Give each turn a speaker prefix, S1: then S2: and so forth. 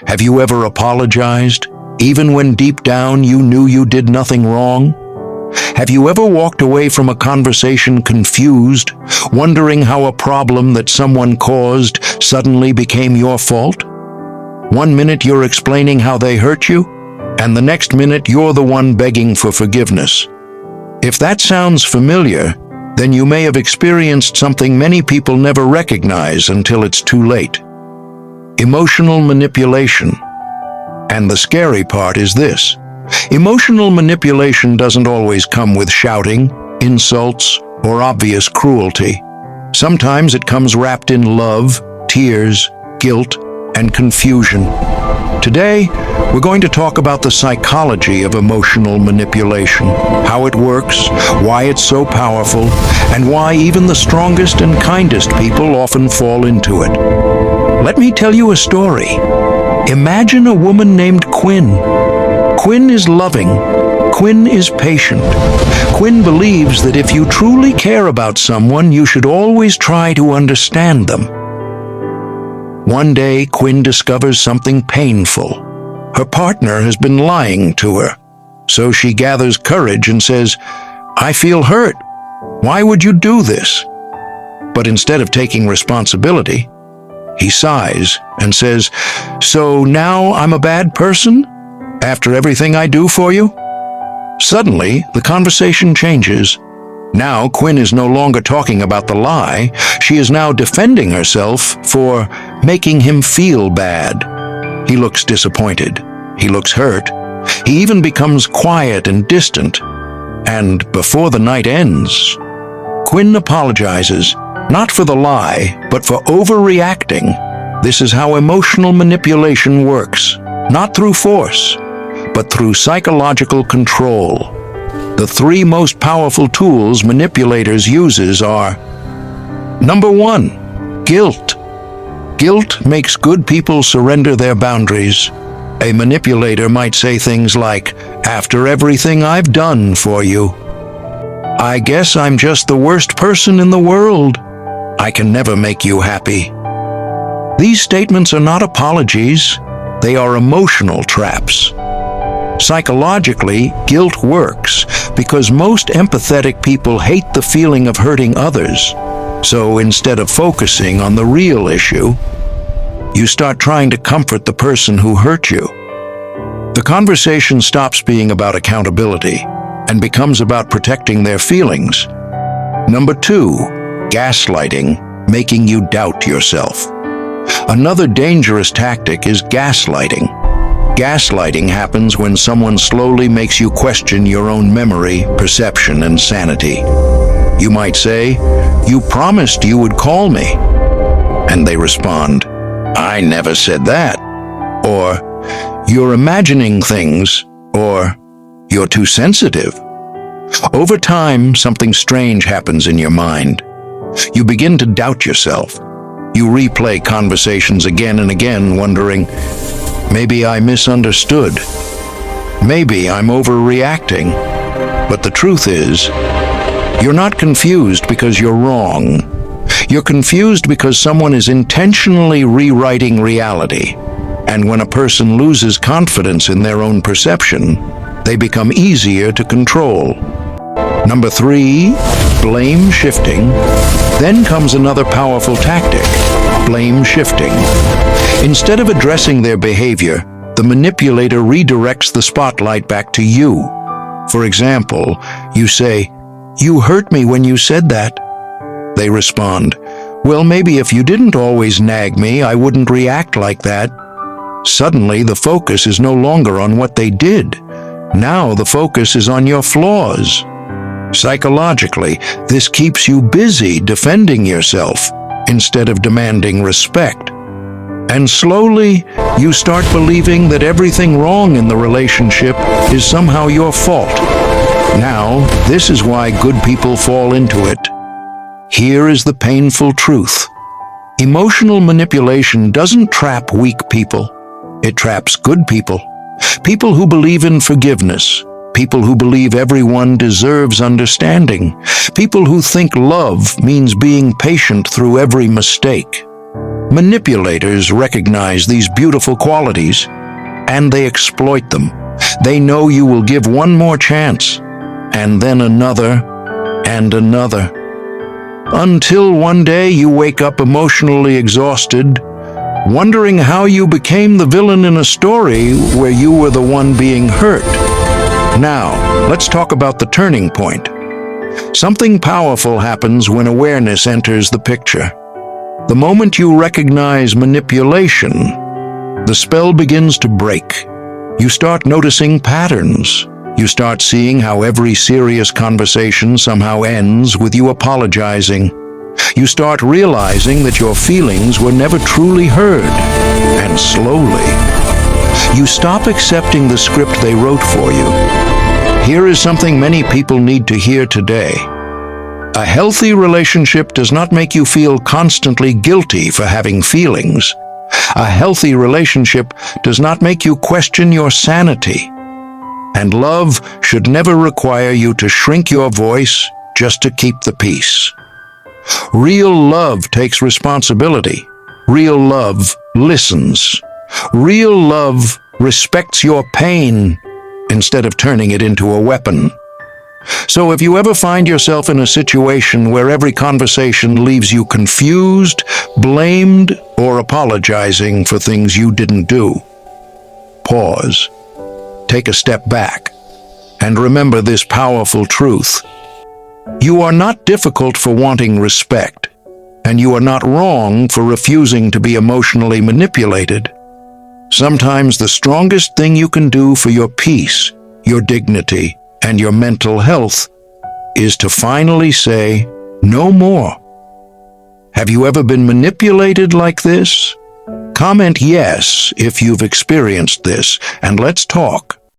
S1: Have you ever apologized, even when deep down you knew you did nothing wrong? Have you ever walked away from a conversation confused, wondering how a problem that someone caused suddenly became your fault? One minute you're explaining how they hurt you, and the next minute you're the one begging for forgiveness. If that sounds familiar, then you may have experienced something many people never recognize until it's too late. Emotional manipulation. And the scary part is this: emotional manipulation doesn't always come with shouting, insults, or obvious cruelty. Sometimes it comes wrapped in love, tears, guilt, and confusion. Today, we're going to talk about the psychology of emotional manipulation, how it works, why it's so powerful, and why even the strongest and kindest people often fall into it. Let me tell you a story. Imagine a woman named Quinn. Quinn is loving. Quinn is patient. Quinn believes that if you truly care about someone, you should always try to understand them. One day, Quinn discovers something painful. Her partner has been lying to her. So she gathers courage and says, "I feel hurt. Why would you do this?" But instead of taking responsibility, he sighs and says, "So now I'm a bad person? After everything I do for you?" Suddenly, the conversation changes. Now Quinn is no longer talking about the lie. She is now defending herself for making him feel bad. He looks disappointed. He looks hurt. He even becomes quiet and distant. And before the night ends, Quinn apologizes, not for the lie, but for overreacting. This is how emotional manipulation works, not through force, but through psychological control. The three most powerful tools manipulators uses are: Number 1, guilt. Guilt makes good people surrender their boundaries. A manipulator might say things like, "After everything I've done for you, I guess I'm just the worst person in the world. I can never make you happy." These statements are not apologies, they are emotional traps. Psychologically, guilt works because most empathetic people hate the feeling of hurting others. So instead of focusing on the real issue, you start trying to comfort the person who hurt you. The conversation stops being about accountability and becomes about protecting their feelings. Number 2, gaslighting, making you doubt yourself. Another dangerous tactic is gaslighting. Gaslighting happens when someone slowly makes you question your own memory, perception, and sanity. You might say, "You promised you would call me." And they respond, "I never said that." Or, "You're imagining things," or, "You're too sensitive." Over time, something strange happens in your mind. You begin to doubt yourself. You replay conversations again and again, wondering, "Maybe I misunderstood. Maybe I'm overreacting." But the truth is, you're not confused because you're wrong. You're confused because someone is intentionally rewriting reality. And when a person loses confidence in their own perception, they become easier to control. Number 3, blame shifting. Then comes another powerful tactic: blame shifting. Instead of addressing their behavior, the manipulator redirects the spotlight back to you. For example, you say, "You hurt me when you said that." They respond, "Well, maybe if you didn't always nag me, I wouldn't react like that." Suddenly, the focus is no longer on what they did. Now the focus is on your flaws. Psychologically, this keeps you busy defending yourself instead of demanding respect. And slowly, you start believing that everything wrong in the relationship is somehow your fault. Now, this is why good people fall into it. Here is the painful truth. Emotional manipulation doesn't trap weak people. It traps good people. People who believe in forgiveness. People who believe everyone deserves understanding. People who think love means being patient through every mistake. Manipulators recognize these beautiful qualities, and they exploit them. They know you will give one more chance, and then another, and another. Until one day you wake up emotionally exhausted, wondering how you became the villain in a story where you were the one being hurt. Now, let's talk about the turning point. Something powerful happens when awareness enters the picture. The moment you recognize manipulation, the spell begins to break. You start noticing patterns. You start seeing how every serious conversation somehow ends with you apologizing. You start realizing that your feelings were never truly heard. And slowly, you stop accepting the script they wrote for you. Here is something many people need to hear today. A healthy relationship does not make you feel constantly guilty for having feelings. A healthy relationship does not make you question your sanity. And love should never require you to shrink your voice just to keep the peace. Real love takes responsibility. Real love listens. Real love respects your pain instead of turning it into a weapon. So if you ever find yourself in a situation where every conversation leaves you confused, blamed, or apologizing for things you didn't do, pause, take a step back, and remember this powerful truth. You are not difficult for wanting respect, and you are not wrong for refusing to be emotionally manipulated. Sometimes the strongest thing you can do for your peace, your dignity, and your mental health is to finally say, no more. Have you ever been manipulated like this? Comment yes if you've experienced this, and let's talk.